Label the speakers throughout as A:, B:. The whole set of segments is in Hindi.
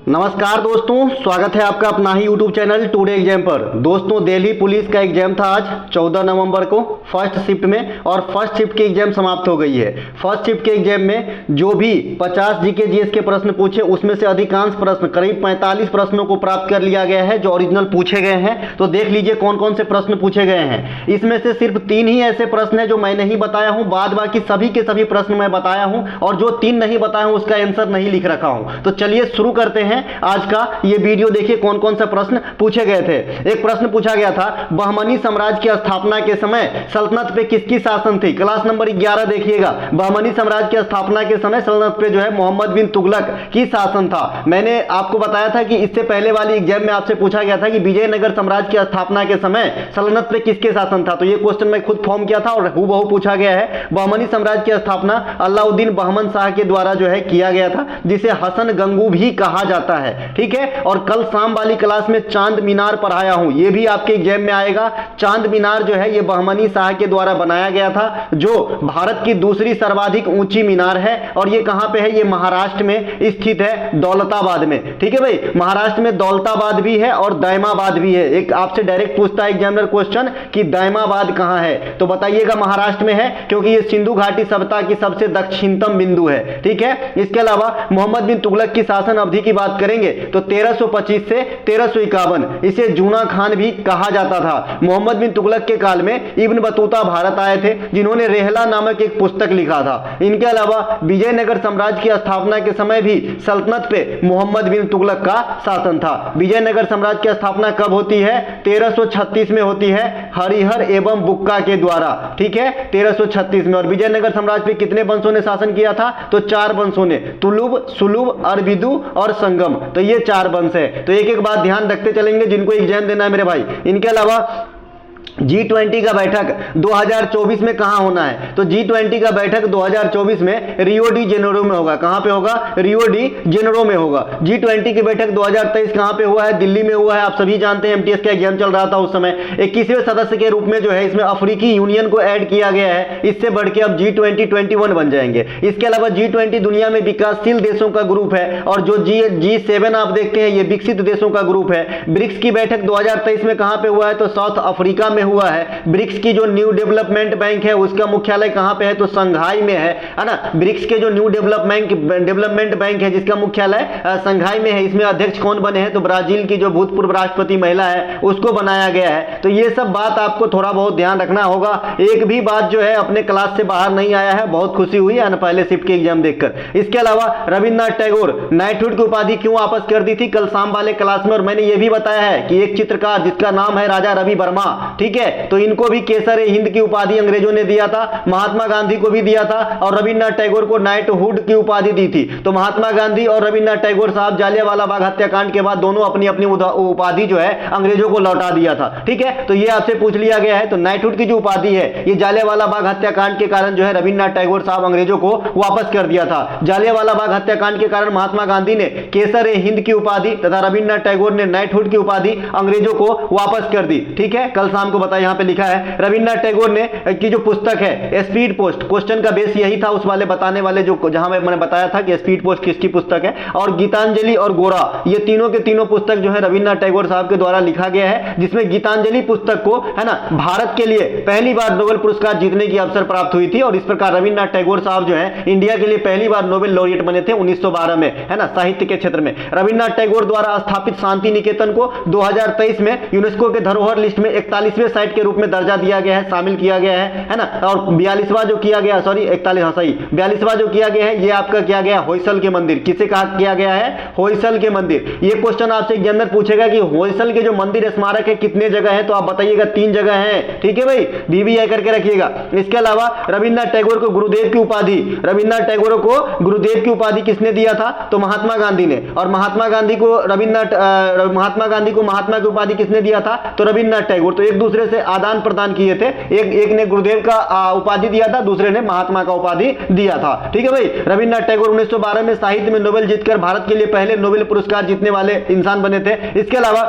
A: नमस्कार दोस्तों, स्वागत है आपका अपना ही यूट्यूब चैनल टुडे एग्जाम पर। दोस्तों, दिल्ली पुलिस का एग्जाम था आज 14 नवंबर को फर्स्ट शिफ्ट में, और फर्स्ट शिफ्ट की एग्जाम समाप्त हो गई है। फर्स्ट शिफ्ट के एग्जाम में जो भी 50 जीके जीएस के प्रश्न पूछे उसमें से अधिकांश प्रश्न, करीब 45 प्रश्नों को प्राप्त कर लिया गया है जो ओरिजिनल पूछे गए हैं। तो देख लीजिए कौन कौन से प्रश्न पूछे गए हैं। इसमें से सिर्फ 3 ही ऐसे प्रश्न हैं जो मैं नहीं बताया हूं, बाद बाकी सभी के सभी प्रश्न मैं बताया हूं, और जो 3 नहीं बताया हूं उसका आंसर नहीं लिख रखा हूं। तो चलिए शुरू करते हैं आज का ये वीडियो। देखिए कौन कौन सा प्रश्न पूछे गए थे। एक प्रश्न पूछा गया था, बहमनी साम्राज्य की स्थापना के समय सल्तनत पे किसकी शासन थी। क्लास नंबर 11 देखिएगा। बहमनी साम्राज्य की स्थापना के समय सल्तनत पे जो है मोहम्मद बिन तुगलक की शासन था। मैंने आपको बताया था कि इससे पहले वाली एग्जाम में आपसे पूछा गया था कि विजयनगर साम्राज्य की स्थापना के समय सल्तनत पे किसके शासन था। तो ये क्वेश्चन मैं खुद फॉर्म किया था और हूबहू पूछा गया है। बहमनी साम्राज्य की स्थापना अलाउद्दीन बहमन शाह के द्वारा जो है किया गया था, जिसे हसन गंगू भी कहा जाता है। ठीक है। और कल शाम वाली क्लास में चांद मीनार पढ़ाया हूं, ये भी आपके एग्जाम में आएगा। चांद मीनार जो है ये बहमनी शाह के द्वारा बनाया गया था, जो भारत की दूसरी सर्वाधिक ऊंची मीनार है। और ये कहां पे है, ये महाराष्ट्र में स्थित है, दौलताबाद में। ठीक है भाई, महाराष्ट्र में दौलताबाद भी है और दैमाबाद भी है। एक आपसे डायरेक्ट पूछता है एग्जामिनर क्वेश्चन कि दैमाबाद कहां है, तो बताइएगा महाराष्ट्र में है, क्योंकि ये सिंधु घाटी सभ्यता की सबसे दक्षिणतम बिंदु है। ठीक है। इसके अलावा मोहम्मद बिन तुगलक की शासन अवधि की बात करेंगे तो 1325 से 1351, इसे जूना खान भी कहा जाता था। मोहम्मद बिन तुगलक के काल में इब्न बतूता भारत आए थे, जिन्होंने रेहला नामक एक पुस्तक लिखा था। इनके अलावा विजयनगर साम्राज्य की स्थापना के समय भी सल्तनत पे मोहम्मद बिन तुगलक का शासन था। विजयनगर साम्राज्य की स्थापना कब होती है, 1336 में होती है, हरिहर एवं बुक्का के द्वारा। ठीक है, 1336 में। और विजयनगर साम्राज्य पे कितने वंशों ने शासन किया था, तो 4 वंशों ने, तुलुब, सुलुब, अरबिदु और संगम। तो ये 4 वंश है। तो एक एक बात ध्यान रखते चलेंगे जिनको एग्जाम देना है मेरे भाई। इनके अलावा G20 का बैठक 2024 में कहां होना है, तो G20 का बैठक 2024 में रियो डी जेनेरो में होगा। कहां पे होगा, रियो डी जेनेरो में होगा। G20 की बैठक 2023 कहां पे हुआ है, दिल्ली में हुआ है। आप सभी जानते हैं एमटीएस का एग्जाम चल रहा था उस समय। 21वें सदस्य के रूप में जो है इसमें अफ्रीकी यूनियन को ऐड किया गया है। इससे बढ़ के अब G20 21 बन जाएंगे। इसके अलावा G20 दुनिया में विकासशील देशों का ग्रुप है, और जो G7 आप देखते हैं ये विकसित देशों का ग्रुप है। ब्रिक्स की बैठक 2023 में कहां पे हुआ है, तो साउथ अफ्रीका में हुआ है। ब्रिक्स की जो न्यू डेवलपमेंट बैंक है उसका मुख्यालय कहां पे है, तो संघाई में है ना। ब्रिक्स के जो न्यू डेवलपमेंट बैंक है जिसका मुख्यालय संघाई में है, इसमें अध्यक्ष कौन बने हैं, तो ब्राजील की जो भूतपूर्व राष्ट्रपति महिला है उसको बनाया गया है। तो ये सब बात आपको थोड़ा बहुत ध्यान रखना होगा। एक भी बात जो है अपने क्लास से बाहर नहीं आया है, बहुत खुशी हुई है ना पहले शिफ्ट के एग्जाम देखकर। इसके अलावा रविन्द्रनाथ टैगोर नाइटहुड की उपाधि क्यों वापस कर दी थी, कल शाम वाले क्लास में। और मैंने ये भी बताया है कि एक चित्रकार जिसका नाम है राजा रवि वर्मा, ठीक है, तो इनको भी केसर हिंद की उपाधि अंग्रेजों ने दिया था। महात्मा गांधी को भी दिया था, और रविन्द्रनाथ टैगोर को नाइटहुड की उपाधि दी थी। तो महात्मा गांधी और रविन्द्रनाथ टैगोर साहब जालियांवाला बाग हत्याकांड के बाद दोनों अपनी अपनी उपाधि जो है अंग्रेजों को लौटा दिया था। ठीक है, तो ये आपसे पूछ लिया गया है। तो नाइटहुड की जो उपाधि है ये जालियांवाला बाग हत्याकांड के कारण जो है रविन्द्रनाथ टैगोर साहब अंग्रेजों को वापस कर दिया था। जालियांवाला बाग हत्याकांड के कारण महात्मा गांधी ने केसर हिंद की उपाधि तथा रविन्द्रनाथ टैगोर ने नाइटहुड की उपाधि अंग्रेजों को वापस कर दी। ठीक है, कल शाम को बताया, यहां पे लिखा है। रविन्द्रनाथ टैगोर ने की जो पुस्तक है स्पीड पोस्ट, क्वेश्चन का बेस यही था उस वाले बताने वाले जो जहां मैंने बताया था कि स्पीड पोस्ट किसकी पुस्तक है। और गीतांजलि और गोरा, ये तीनों के तीनों पुस्तक जो है रविन्द्रनाथ टैगोर साहब के द्वारा लिखा गया है, जिसमें गीतांजलि पुस्तक को है ना भारत के लिए पहली बार नोबेल पुरस्कार जीतने की अवसर प्राप्त हुई थी। और इस प्रकार रविन्द्रनाथ टैगोर साहब जो है इंडिया के लिए पहली बार नोबेल लॉरिएट बने थे 1912 में, है ना, साहित्य के क्षेत्र में। रविन्द्रनाथ टैगोर द्वारा स्थापित शांति निकेतन को 2023 में यूनेस्को के धरोहर लिस्ट में 41वें साइट के रूप में दर्जा दिया गया है, शामिल किया गया है ना। और 42वां जो किया गया, सॉरी 41, हाँ सही, 42वां जो किया गया है ये आपका किया गया होयसल के मंदिर। किसे कहा किया गया है, होयसल के मंदिर। ये क्वेश्चन आपसे एक जनरल पूछेगा कि होयसल के जो मंदिर स्मारक है कितने जगह है, तो आप बताइएगा 3 जगह है। ठीक है भाई, बीबीआई करके रखिएगा। इसके अलावा रविन्द्रनाथ टैगोर को गुरुदेव की उपाधि, रविन्द्रनाथ टैगोर को गुरुदेव की उपाधि किसने दिया था, तो महात्मा गांधी ने। और महात्मा गांधी को महात्मा की उपाधि किसने दिया था, तो रविन्द्रनाथ टैगोर। तो एक दूसरे से आदान प्रदान किए थे, एक ने गुरुदेव का उपाधि दिया था, दूसरे ने महात्मा का उपाधि दिया था। ठीक है भाई, रविन्द्रनाथ टैगोर 1912 में साहित्य में नोबेल जीतकर भारत के लिए पहले नोबेल पुरस्कार जीतने वाले इंसान बने थे। इसके अलावा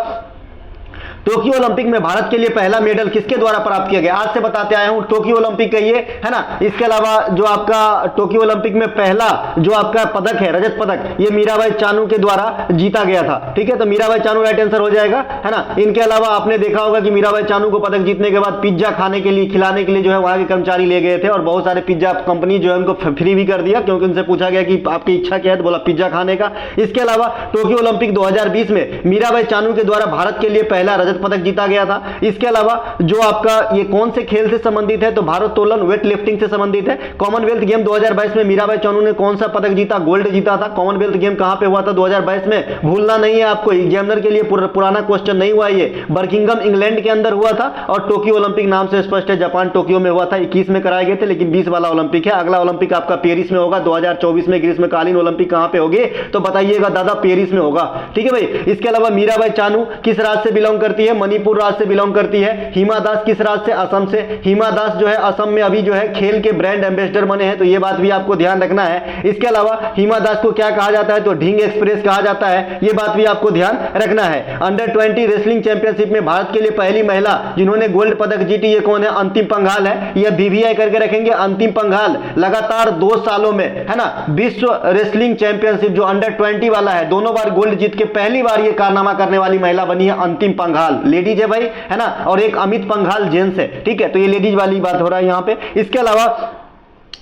A: टोक्यो ओलंपिक में भारत के लिए पहला मेडल किसके द्वारा प्राप्त किया गया? आज से बताते आया हूं, टोक्यो ओलंपिक का ये है ना। इसके अलावा जो आपका टोक्यो ओलंपिक में पहला जो आपका पदक है, रजत पदक, ये मीराबाई चानू के द्वारा जीता गया था। ठीक है, तो मीराबाई चानू राइट आंसर हो जाएगा, है ना। इनके अलावा आपने देखा होगा कि मीराबाई चानू को पदक जीतने के बाद पिज्जा खाने के लिए, खिलाने के लिए जो है वहां के कर्मचारी ले गए थे और बहुत सारे पिज्जा कंपनी जो है उनको फ्री भी कर दिया, क्योंकि उनसे पूछा गया कि आपकी इच्छा क्या है, तो बोला पिज्जा खाने का। इसके अलावा टोक्यो ओलंपिक 2020 में मीराबाई चानू के द्वारा भारत के लिए पहला रजत पदक जीता गया था। इसके अलावा जो आपका ये कौन से खेल से संबंधित है, तो भारोत्तोलन, वेट लिफ्टिंग से संबंधित है। कॉमनवेल्थ गेम 2022 में मीराबाई चानू ने कौन सा पदक जीता? गोल्ड जीता था। कॉमनवेल्थ गेम कहां पे हुआ था? 2022 में। भूलना नहीं है आपको, एग्जामिनर के लिए पुराना क्वेश्चन नहीं हुआ ये। बर्किंगम इंग्लैंड के अंदर हुआ था और टोक्यो ओलंपिक नाम से स्पष्ट है, जापान टोक्यो में हुआ था। 21 में कराए गए थे, लेकिन 20 वाला ओलंपिक है। अगला ओलंपिक आपका पेरिस में होगा 2024 में। ग्रीष्मकालीन ओलंपिक कहां पे होगी? तो बताइएगा दादा, पेरिस में होगा। ठीक है भाई। इसके अलावा मीराबाई चानू किस राज्य से बिलोंग करती है? मणिपुर राज्य से बिलोंग करती है। हिमा दास किस राज्य से? असम से। हिमा दास जो है असम में अभी जो है खेल के ब्रांड एम्बेसडर बने हैं, तो ये बात भी आपको ध्यान रखना है। इसके अलावा हिमा दास को क्या कहा जाता है? तो ढींग एक्सप्रेस कहा जाता है, ये बात भी आपको ध्यान रखना है। अंडर 20 रेसलिंग चैंपियनशिप में भारत के लिए पहली महिला जिन्होंने गोल्ड पदक जीती, ये कौन है? अंतिम पंघाल है। ये बीवीआई करके रखेंगे, अंतिम पंघाल। लगातार 2 सालों में, है ना, विश्व रेसलिंग चैंपियनशिप जो अंडर 20 वाला है, दोनों बार गोल्ड जीत के पहली बार ये कारनामा करने वाली महिला बनी है अंतिम पंघाल। लेडीज है भाई, है ना। और एक अमित पंघाल जेंट्स है। ठीक है, तो ये लेडीज वाली बात हो रहा है यहां पे। इसके अलावा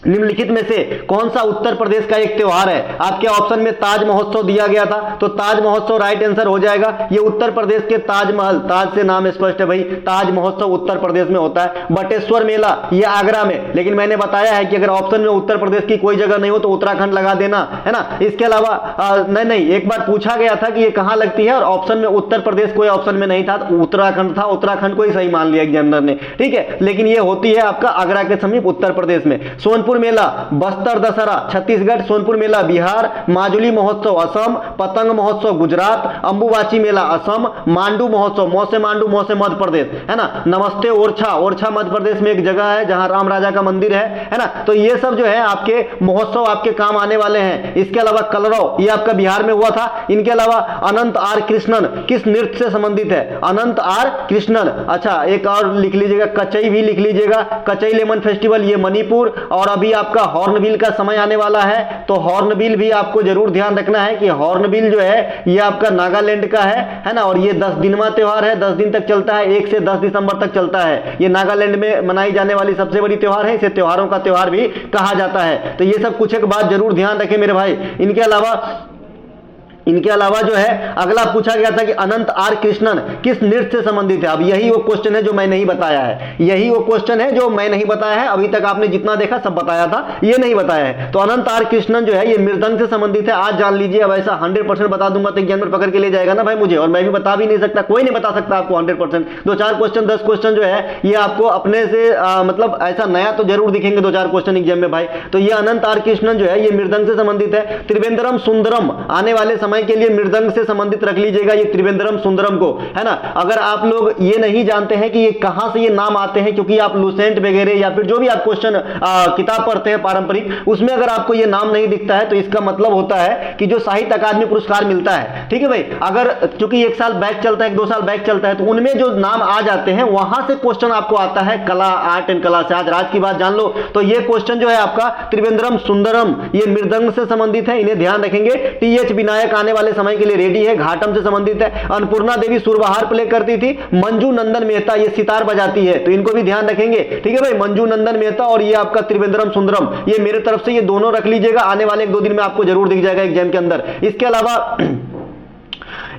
A: निम्नलिखित में से कौन सा उत्तर प्रदेश का एक त्योहार है? आपके ऑप्शन में ताज महोत्सव दिया गया था, तो ताज महोत्सव राइट आंसर हो जाएगा। ये उत्तर प्रदेश के ताजमहल, ताज से नाम स्पष्ट है भाई, ताज महोत्सव उत्तर प्रदेश में होता है। बटेश्वर मेला ये आगरा में, लेकिन मैंने बताया है कि अगर ऑप्शन में उत्तर प्रदेश की कोई जगह नहीं हो तो उत्तराखंड लगा देना, है ना। इसके अलावा नहीं, एक बार पूछा गया था कि ये कहां लगती है और ऑप्शन में उत्तर प्रदेश कोई ऑप्शन में नहीं था, तो उत्तराखंड था। उत्तराखंड को ही सही मान लिया एग्जामिनर ने। ठीक है, लेकिन ये होती है आपका आगरा के समीप उत्तर प्रदेश में। सोनपुर मेला बस्तर दशहरा छत्तीसगढ़, सोनपुर मेला बिहार, माजुली महोत्सव असम, पतंग महोत्सव गुजरात, अंबुबाची मेला असम, मांडू महोत्सव, मौसे मांडू मौसे मध्य प्रदेश, है ना। नमस्ते ओरछा, ओरछा मध्य प्रदेश में एक जगह है जहां राम राजा का मंदिर है ना। तो ये सब जो है आपके महोत्सव आपके काम आने वाले हैं। इसके अलावा कलरव ये आपका बिहार में हुआ था। इनके अलावा अनंत आर कृष्णन किस नृत्य से संबंधित है? अनंत आर कृष्णन। अच्छा, एक और लिख लीजिएगा, कचई भी लिख लीजिएगा। कचई लेमन फेस्टिवल ये मणिपुर। और अभी आपका हॉर्नबिल का समय आने वाला है, तो हॉर्नबिल भी आपको जरूर ध्यान रखना है कि हॉर्नबिल जो है ये आपका नागालैंड का है ना। और ये 10 दिनवा त्योहार है, 10 दिन तक चलता है, 1 से 10 दिसंबर तक चलता है। ये नागालैंड में मनाई जाने वाली सबसे बड़ी त्योहार है, इसे त्योहारों का त्योहार भी कहा जाता है। तो ये सब कुछ एक बात जरूर ध्यान रखें मेरे भाई। इनके अलावा जो है अगला पूछा गया था कि अनंत आर कृष्णन किस नृत्य से संबंधित है। अब यही वो क्वेश्चन है जो मैं नहीं बताया है, यही वो क्वेश्चन है जो मैं नहीं बताया है। अभी तक आपने जितना देखा सब बताया था, ये नहीं बताया है। तो अनंत आर कृष्णन जो है ये मृदंग से संबंधित है। आज जान लीजिए। अब ऐसा 100% बता दूंगा तो एग्जामिनर पकड़ के ले जाएगा ना भाई मुझे, और मैं भी बता भी नहीं सकता, कोई नहीं बता सकता आपको 100%। 2-4 क्वेश्चन 10 क्वेश्चन जो है ये आपको अपने से मतलब ऐसा नया तो जरूर दिखेंगे 2-4 क्वेश्चन एग्जाम में भाई। तो ये अनंत आर कृष्णन जो है ये मृदंग से संबंधित है। त्रिवेंद्रम सुंदरम आने वाले समय के लिए मृदंग से संबंधित रख लीजिएगा, ये त्रिवेंद्रम सुंदरम को, है ना। अगर आप लोग ये नहीं जानते हैं कि ये कहां से ये नाम आते हैं, क्योंकि आप लुसेंट वगैरह या फिर जो भी आप क्वेश्चन किताब पढ़ते हैं पारंपरिक, उसमें अगर आपको ये नाम नहीं दिखता है तो इसका मतलब होता है कि जो साहित्य अकादमी पुरस्कार मिलता है, ठीक है भाई, अगर चूंकि 1 साल बैक चलता है, 2 साल बैक चलता है, तो उनमें जो नाम आ जाते हैं वहां से क्वेश्चन आपको आता है कला, आर्ट एंड कला से। आज राज की बात जान लो। तो ये क्वेश्चन जो है आपका त्रिवेंद्रम सुंदरम ये मृदंग से संबंधित है, इन्हें ध्यान रखेंगे। टीएच विनायक आने वाले समय के लिए रेडी है, घाटम से संबंधित है। अन्नपूर्णा देवी सुरबहार प्ले करती थी। मंजू नंदन मेहता ये सितार बजाती है, तो इनको भी ध्यान रखेंगे, ठीक है भाई। मंजू नंदन मेहता और ये आपका त्रिवेंद्रम सुंदरम, ये मेरे तरफ से ये दोनों रख लीजिएगा, आने वाले 1-2 दिन में आपको जरूर दिख जाएगा एग्जाम के अंदर। इसके अलावा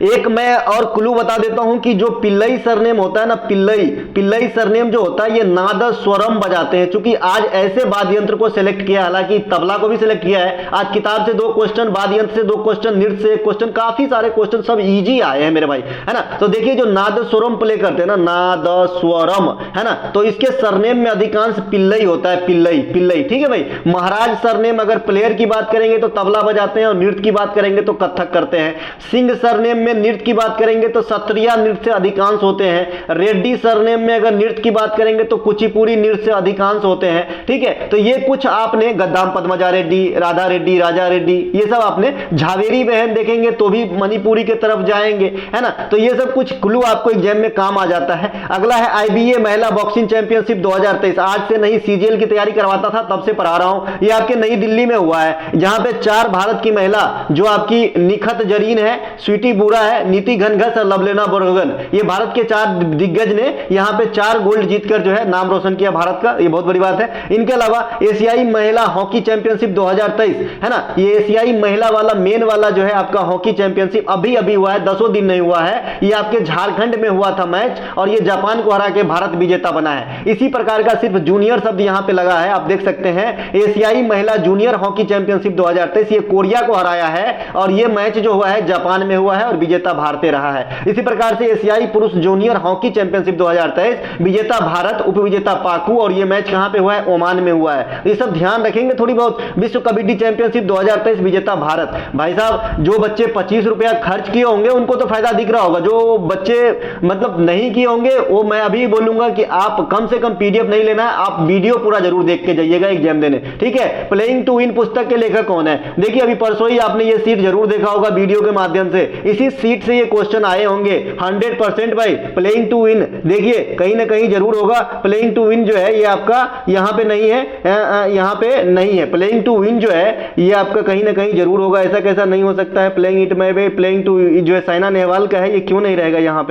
A: एक मैं और क्लू बता देता हूं कि जो पिल्लई सरनेम होता है ना, पिल्लई सरनेम जो होता है ये नाद स्वरम बजाते हैं। चूंकि आज ऐसे वाद्य यंत्र को सिलेक्ट किया, हालांकि तबला को भी सिलेक्ट किया है। आज किताब से 2 क्वेश्चन, वाद्य यंत्र से 2 क्वेश्चन, नृत्य से 1 क्वेश्चन, काफी सारे क्वेश्चन सब इजी आए हैं मेरे भाई, है ना। तो देखिए जो नाद स्वरम प्ले करते हैं ना, नाद स्वरम, है ना, तो इसके सरनेम में अधिकांश पिल्लई होता है, पिल्लई, ठीक है भाई। महाराज सरनेम अगर प्लेयर की बात करेंगे तो तबला बजाते हैं, और नृत्य की बात करेंगे तो कथक करते हैं। सिंह सरनेम में में नृत्य की बात करेंगे तो सत्रिया नृत्य से अधिकांश होते हैं। रेड्डी सरनेम में अगर नृत्य की बात करेंगे तो कुचिपुड़ी नृत्य से अधिकांश होते हैं। ठीक है, तो ये कुछ आपने गद्दाम पद्मजा रेड्डी, राधा रेड्डी, राजा रेड्डी, ये सब आपने झावेरी बहन देखेंगे तो भी मणिपुरी के तरफ जाएंगे, है ना। तो ये सब कुछ क्लू आपको एग्जाम में काम आ जाता है। अगला है आईबीए महिला बॉक्सिंग चैंपियनशिप 2023। आज से नहीं, सीजीएल की तैयारी करवाता था तब से पढ़ा रहा हूं। ये आपके नई दिल्ली में हुआ है, जहां पे 4 भारत की महिला जो आपकी निखत जरीन है, स्वीटी बुरा है, नीति घनघस और लवलेना बोरगोहन, ये भारत के 4 दिग्गज ने यहां पे 4 गोल्ड जीतकर जो है नाम रोशन किया भारत का, ये बहुत बड़ी बात है। इनके अलावा एशियाई महिला हॉकी चैंपियनशिप 2023, है ना, ये एशियाई महिला वाला मेन वाला जो है आपका हॉकी चैंपियनशिप अभी अभी हुआ है, 10 दिन नहीं हुआ है। ये आपके झारखंड में हुआ था मैच और ये जापान को हरा के भारत विजेता बना है। इसी प्रकार का सिर्फ जूनियर शब्द यहां पे लगा है, आप देख सकते हैं। एशियाई महिला जूनियर हॉकी चैंपियनशिप 2023, ये कोरिया को हराया है और ये मैच जो हुआ है जापान में हुआ है और विजेता भारतीय रहा है। इसी प्रकार से एशियाई पुरुष जूनियर हॉकी चैंपियनशिप 2023, विजेता भारत, उपविजेता पाकू, और ये मैच कहां पे हुआ है? ओमान में हुआ है। ये सब ध्यान रखेंगे थोड़ी बहुत। विश्व कबड्डी चैंपियनशिप 2023, विजेता भारत। भाई साहब, जो बच्चे 25 रुपया खर्च किए होंगे उनको तो फायदा दिख रहा होगा, जो बच्चे मतलब नहीं किए होंगे वो मैं अभी बोलूंगा कि आप कम से कम पीडीएफ नहीं लेना है, आप वीडियो पूरा जरूर देख के जाइएगा एग्जाम देने। ठीक है, प्लेइंग टू विन पुस्तक के लेखक कौन है? देखिए, अभी परसों ही आपने ये सीट जरूर देखा होगा वीडियो के माध्यम से। इसी सीट से ये क्वेश्चन आए होंगे 100% भाई। प्लेइंग टू विन देखिए कहीं ना कहीं जरूर होगा। प्लेइंग टू विन जो है ये आपका यहां पे नहीं है, यहां पे नहीं है। प्लेइंग टू विन जो है ये आपका कहीं ना कहीं जरूर होगा, ऐसा कैसा नहीं हो सकता है। Playing it may be, playing to जो है साइना नेहवाल का है, ये क्यों नहीं रहेगा यहां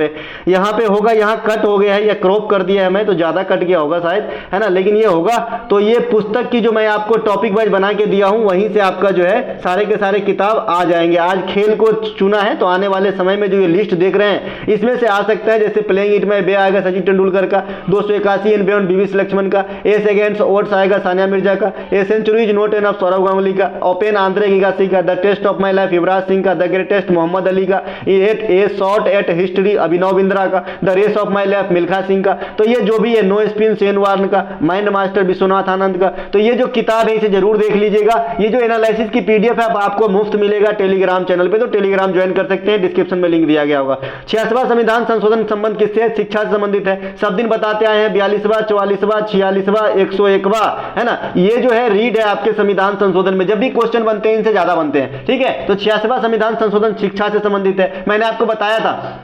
A: पे होगा। यहां कट हो गया है या क्रॉप कर दिया है मैं, तो ज्यादा कट गया होगा शायद, है ना, लेकिन ये होगा। तो ये पुस्तक की जो मैं आपको टॉपिक वाइज बना के दिया हूं, वहीं से आपका जो है सारे के सारे किताब आ जाएंगे। आज खेल को चुना है तो आने वाले समय में जो ये लिस्ट देख रहे हैं इसमें से आ सकता है। जैसे प्लेइंग इट मै बे आएगा सचिन तेंदुलकर का, 281 एंड बियॉन्ड बीवी लक्ष्मण का, एस अगेंस्ट ओट्स आएगा सानिया मिर्जा का, a century's not enough Sourav Ganguly का, ओपन आंद्रे गिगासी का, the test of my life Yuvraj Singh का, द ग्रेटेस्ट मोहम्मद अली का, a shot at history Abhinav Bindra का, the race of my life Milkha Singh का। तो ये जो भी है, नो स्पिन शेन वार्न का, माइंड मास्टर विश्वनाथ आनंद का। तो ये जो किताब है इसे जरूर देख लीजिएगा। ये जो एनालिसिस की पीडीएफ है आपको मुफ्त मिलेगा टेलीग्राम चैनल पे, तो टेलीग्राम ज्वाइन कर सकते हैं, डिस्क्रिप्शन में लिंक दिया गया होगा। 66वां संविधान संशोधन संबंध किससे? शिक्षा से संबंधित है। सब दिन बताते आए हैं 42वां, 44वां, 46वां, 101वां, है ना। ये जो है रीड है आपके संविधान संशोधन में, जब भी क्वेश्चन बनते हैं इनसे ज्यादा बनते हैं। ठीक है, तो 86वां संविधान संशोधन शिक्षा से संबंधित है। मैंने आपको बताया था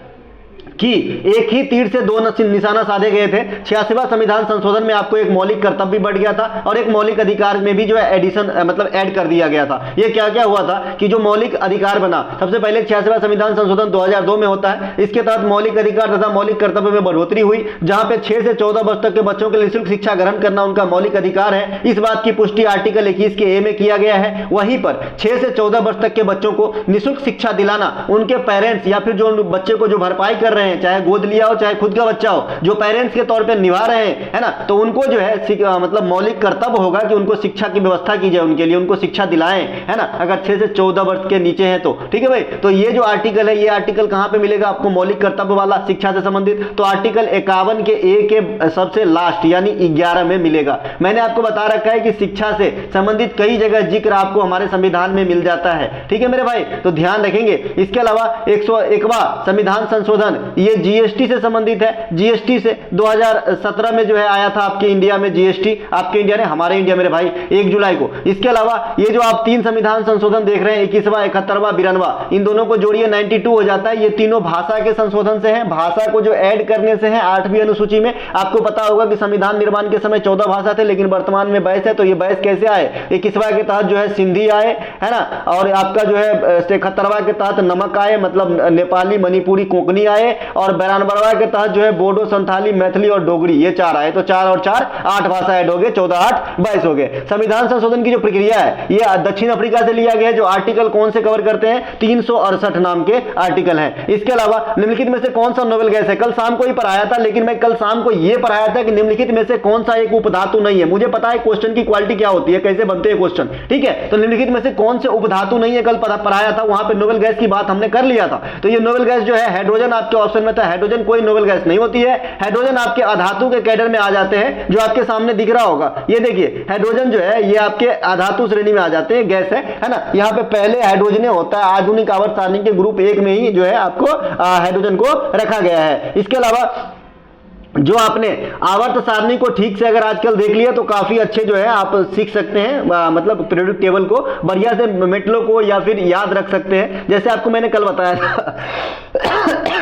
A: कि एक ही तीर से 2 निशाना साधे गए थे। 86वां संविधान संशोधन में आपको एक मौलिक कर्तव्य भी बढ़ गया था और एक मौलिक अधिकार में भी जो है एडिशन मतलब ऐड कर दिया गया था। ये क्या क्या हुआ था कि जो मौलिक अधिकार बना, सबसे पहले 86वां संविधान संशोधन 2002 में होता है। इसके तहत मौलिक अधिकार तथा मौलिक कर्तव्य में बढ़ोतरी हुई, जहां पे 6 से 14 वर्ष तक के बच्चों के लिए निःशुल्क शिक्षा ग्रहण करना उनका मौलिक अधिकार है। इस बात की पुष्टि आर्टिकल 21 के ए में किया गया है। वहीं पर 6 से 14 वर्ष तक के बच्चों को निःशुल्क शिक्षा दिलाना उनके पेरेंट्स या फिर जो बच्चे को जो भरपाई कर रहे हैं, चाहे गोद लिया हो चाहे खुद का बच्चा हो, जो पेरेंट्स के तौर पे निभा रहे हैं, है ना, तो उनको जो है मतलब मौलिक कर्तव्य होगा कि उनको शिक्षा की व्यवस्था की जाए, उनके लिए उनको शिक्षा दिलाएं, है ना, अगर 6 से 14 वर्ष के नीचे हैं तो। ठीक है भाई, तो ये जो आर्टिकल है, ये आर्टिकल कहां पे मिलेगा आपको? मौलिक कर्तव्य वाला शिक्षा से संबंधित, तो आर्टिकल 51 के ए के सबसे लास्ट यानी 11 में मिलेगा। मैंने आपको बता रखा है कि शिक्षा से संबंधित कई जगह जिक्र आपको हमारे संविधान में मिल जाता है। ठीक है मेरे भाई, तो ध्यान रखेंगे। इसके अलावा 101वां संविधान संशोधन ये जीएसटी से संबंधित है। जीएसटी से 2017 में जो है आया था आपके इंडिया में जीएसटी, आपके इंडिया ने, हमारे इंडिया मेरे भाई 1 जुलाई को। इसके अलावा ये जो आप 3 संविधान संशोधन देख रहे हैं, 21वां, 71वां, 92वां, इन दोनों को जोड़िए 92 हो जाता है। ये तीनों भाषा के संशोधन से हैं, भाषा को जो ऐड करने से है 8वीं अनुसूची में। आपको पता होगा कि संविधान निर्माण के समय 14 भाषा थे, लेकिन वर्तमान में 22 है। तो ये 22 कैसे आए? 21वां के तहत जो है सिंधी आए, है ना, और आपका जो है 71वां के तहत नमक आए, मतलब नेपाली, मणिपुरी, कोंकणी आए, और 92वां के तहत जो है बोडो, संथाली, मैथिली और डोगरी, ये 4 आए। तो 4 और 4 8 भाषा ऐड हो गए, 14 8 22 हो गए। संविधान संशोधन की जो प्रक्रिया है ये दक्षिण अफ्रीका से लिया गया है। जो आर्टिकल कौन से कवर करते हैं? 368 नाम के आर्टिकल हैं। इसके अलावा निम्नलिखित में से कौन सा नोबेल गैस है? कल शाम को ही पढ़ाया था, लेकिन मैं कल शाम को ये पढ़ाया था कि निम्नलिखित में से कौन सा एक उपधातु नहीं है। मुझे पता है क्वेश्चन की क्वालिटी क्या होती है, कैसे बनते हैं क्वेश्चन। ठीक है, तो निम्नलिखित में से कौन से उपधातु नहीं है, कल पढ़ाया था, वहां पे नोबेल गैस की बात हमने कर लिया था। तो ये नोबेल गैस जो है हाइड्रोजन आप आपके ऑप्शन में था हाइड्रोजन कोई नोबल गैस नहीं होती है। हाइड्रोजन आपके अधातु के कैडर में आ जाते हैं, जो आपके सामने दिख रहा होगा। ये देखिए हाइड्रोजन जो है ये आपके अधातु श्रेणी में आ जाते हैं, गैस है ना। यहाँ पे पहले हाइड्रोजन होता है, आधुनिक आवर्त सारणी के ग्रुप 1 में ही जो है आपको हाइड्रोजन को रखा गया है। इसके अलावा जो आपने आवर्त सारणी को ठीक से अगर आजकल देख लिया तो काफी अच्छे जो है आप सीख सकते हैं, मतलब पीरियोडिक टेबल को बढ़िया से मेटलों को या फिर याद रख सकते हैं। जैसे आपको मैंने कल बताया था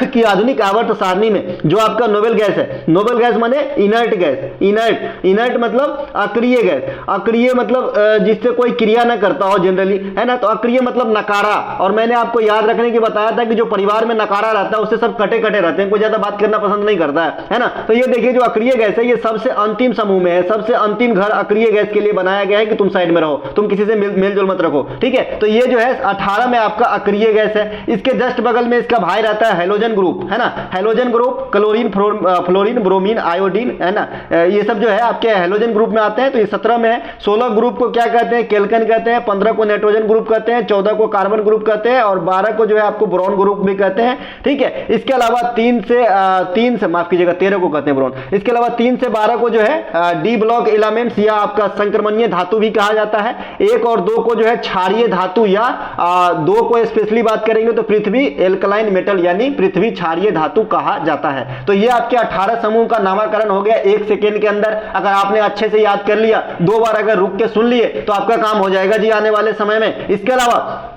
A: कि आधुनिक आवर्त सारणी में जो आपका नोबेल गैस है, नोबेल गैस माने इनर्ट गैस, इनर्ट मतलब अक्रिय गैस, अक्रिय मतलब जिससे कोई क्रिया ना करता हो जनरली, है ना। तो अक्रिय मतलब नकारा, और मैंने आपको याद रखने की बताया था कि जो परिवार में नकारा रहता है उससे सब कटे कटे रहते हैं, कोई ज्यादा बात करना पसंद नहीं करता है ना। तो ये देखिए जो अक्रिय गैस है ये सबसे अंतिम समूह में है, सबसे अंतिम घर अक्रिय गैस के लिए बनाया गया है कि तुम साइड में रहो, तुम किसी से मेल जोल मत रखो, ठीक है। तो ये जो है 18 में आपका अक्रिय गैस है। इसके जस्ट बगल में इसका भाई रहता है हेलोजन ग्रुप, है ना। Halogen group chlorine, fluorine, bromine, iodine, है ना, ये सब जो है आपके हेलोजन ग्रुप में आते हैं। तो ये 17 में है। 16 ग्रुप को क्या कहते हैं, केल्कन कहते हैं। 15 को नाइट्रोजन ग्रुप कहते हैं। 14 को कार्बन ग्रुप कहते हैं, और 12 को जो है आपको बोरॉन ग्रुप भी कहते हैं, ठीक है। इसके अलावा 3 से माफ कीजिएगा 13 को कहते हैं बोरॉन। इसके अलावा 3 से 12 को जो है डी ब्लॉक एलिमेंट्स या आपका संक्रमणीय धातु भी कहा जाता है। 1 और 2 को जो है क्षारीय धातु, या 2 को स्पेशली बात करेंगे तो पृथ्वी एल्कलाइन मेटल यानी पृथ्वी क्षारीय धातु कहा जाता है। तो ये आपके 18 समूह का नामकरण हो गया 1 सेकेंड के अंदर। अगर आपने अच्छे से याद कर लिया, 2 बार अगर रुक के सुन लिए तो आपका काम हो जाएगा जी आने वाले समय में। इसके अलावा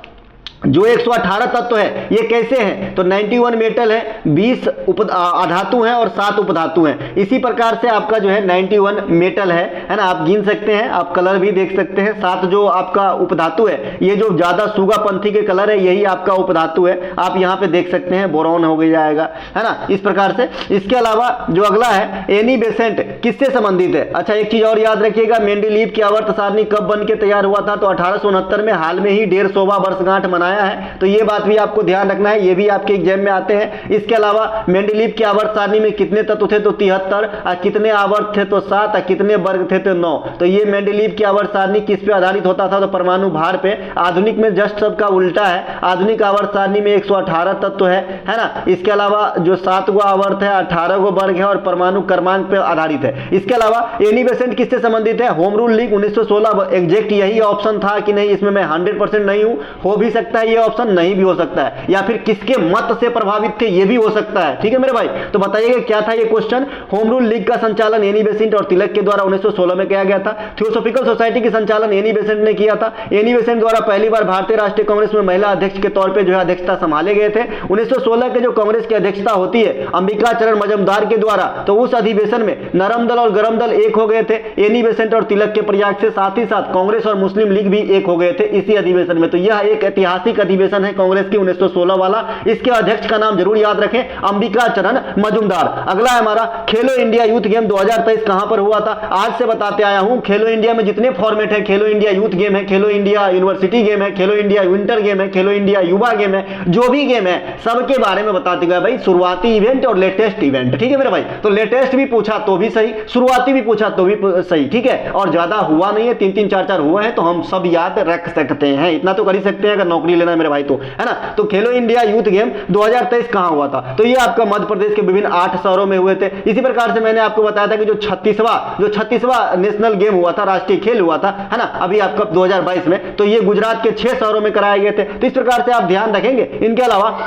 A: जो 118 तत्व है ये कैसे हैं, तो 91 मेटल है, 20 अधातु हैं और 7 उपधातु हैं। इसी प्रकार से आपका जो है 91 मेटल है ना, आप गिन सकते हैं, आप कलर भी देख सकते हैं। 7 जो आपका उपधातु है, ये जो ज्यादा सुगापंथी के कलर है यही आपका उपधातु है, आप यहाँ पे देख सकते हैं, बोरॉन हो जाएगा, है ना, इस प्रकार से। इसके अलावा जो अगला है एनी बेसेंट किससे संबंधित है। अच्छा एक चीज और याद रखिएगा, मेंडेलीव की आवर्त सारणी कब बन के तैयार हुआ था, तो 1869 में, हाल में ही 150वां वर्षगांठ मनाया है। तो ये बात भी आपको ध्यान रखना है, ये भी आपके एग्जाम में आते हैं। इसके अलावा मेंडेलीव की आवर्त सारणी में कितने तत्व थे, तो 73, और कितने आवर्त थे तो 7, और कितने वर्ग थे तो 9। तो ये मेंडेलीव की आवर्त सारणी किस पे आधारित होता था, तो परमाणु भार पे। आधुनिक में जस्ट सबका उल्टा है, आधुनिक आवर्त सारणी में 118 तत्व है ना। इसके अलावा जो 7 गो आवर्त है, 18 गो वर्ग है, और परमाणु क्रमांक पे आधारित है। इसके अलावा एनी बेसेंट किससे संबंधित है, होम रूल लीग 1916। एग्जैक्ट यही ऑप्शन था कि नहीं, इसमें मैं 100% नहीं हूं, हो भी सकता है ये ऑप्शन, नहीं भी हो सकता है, या फिर किसके मत से प्रभावित थे ये भी हो सकता है, ठीक है मेरे भाई। तो बताइएगा क्या था ये क्वेश्चन। होम रूल लीग का संचालन एनी बेसेंट और तिलक के द्वारा 1916 में किया गया था। थियोसॉफिकल सोसाइटी की संचालन एनी बेसेंट ने किया था। एनी बेसेंट द्वारा पहली बार भारतीय राष्ट्रीय कांग्रेस में महिला अध्यक्ष के तौर पर जो है अध्यक्षता संभाले गए थे। 1916 के जो कांग्रेस की अध्यक्षता होती है अंबिका चरण मजूमदार के द्वारा, तो उस अधिवेशन में नरम दल और गरम दल एक हो गए थे एनी बेसेंट और तिलक के प्रयाग से। साथ ही साथ कांग्रेस और मुस्लिम लीग भी एक हो गए थे इसी अधिवेशन में। तो यह एक ऐतिहासिक अधिवेशन है कांग्रेस की 1916 वाला। इसके अध्यक्ष का नाम जरूर याद रखें, अंबिका चरण मजूमदार। अगला है हमारा खेलो इंडिया यूथ गेम 2023 कहां पर हुआ था। आज से बताते आया हूं, खेलो इंडिया में जितने फॉर्मेट है, खेलो इंडिया यूथ गेम है, खेलो इंडिया यूनिवर्सिटी गेम है, खेलो इंडिया विंटर गेम है, खेलो इंडिया युवा गेम है, जो भी गेम है सबके बारे में बताते गए भाई, शुरुआती इवेंट और लेटेस्ट इवेंट, ठीक है मेरे भाई। तो लेटेस्ट भी पूछा तो भी सही, शुरुआती भी पूछा तो भी सही, ठीक है। और ज्यादा हुआ नहीं है, 3-3, 4-4 हुए हैं, तो हम सब याद रख सकते हैं, इतना तो कर ही सकते हैं अगर नौकरी लेना है मेरे भाई, तो है ना। तो खेलो इंडिया यूथ गेम 2023 कहां हुआ था, तो ये आपका मध्य प्रदेश के विभिन्न 8 शहरों में हुए थे। इसी प्रकार से मैंने आपको बताया था कि जो 36वां नेशनल गेम हुआ था, राष्ट्रीय खेल हुआ था, है ना, अभी आपका 2022 में, तो ये गुजरात के 6 शहरों में कराए गए थे। तो इस प्रकार से आप ध्यान रखेंगे। इनके अलावा